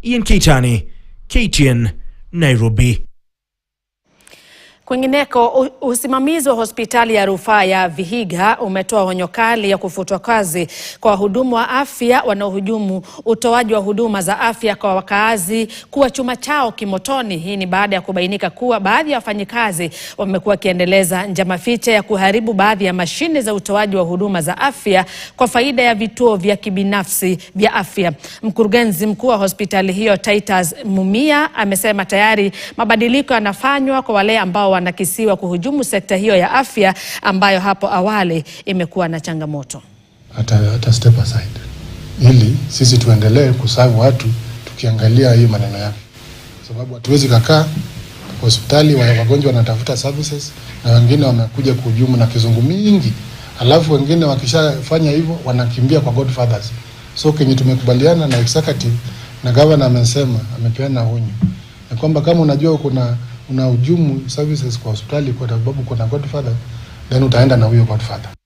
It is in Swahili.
Ian Keitani, KTN, Nairobi. Kwingineko, usimamizi wa hospitali ya rufaa ya Vihiga umetoa onyo kali ya kufutwa kazi kwa wahudumu wa afya wanaohujumu utoaji wa huduma za afya kwa wakaazi kuwa chuma chao kimotoni. Hii ni baada ya kubainika kuwa baadhi ya wafanyikazi wamekuwa wakiendeleza njama fiche ya kuharibu baadhi ya mashine za utoaji wa huduma za afya kwa faida ya vituo vya kibinafsi vya afya. Mkurugenzi mkuu wa hospitali hiyo Titus Mumia amesema tayari mabadiliko yanafanywa kwa wale ambao wanakisiwa kuhujumu sekta hiyo ya afya ambayo hapo awali imekuwa na changamoto. Hata step aside ili sisi tuendelee kusavu watu tukiangalia hii maneno yake, sababu hatuwezi kukaa hospitali wagonjwa wanatafuta services na wengine wamekuja kuhujumu na kizungu mingi, alafu wengine wakishafanya hivyo wanakimbia kwa godfathers. So kenye tumekubaliana na executive na governor amesema, amepeana onyo na kwamba kama unajua una hujumu services kwa hospitali kwa sababu kuna godfather, then utaenda na huyo godfather.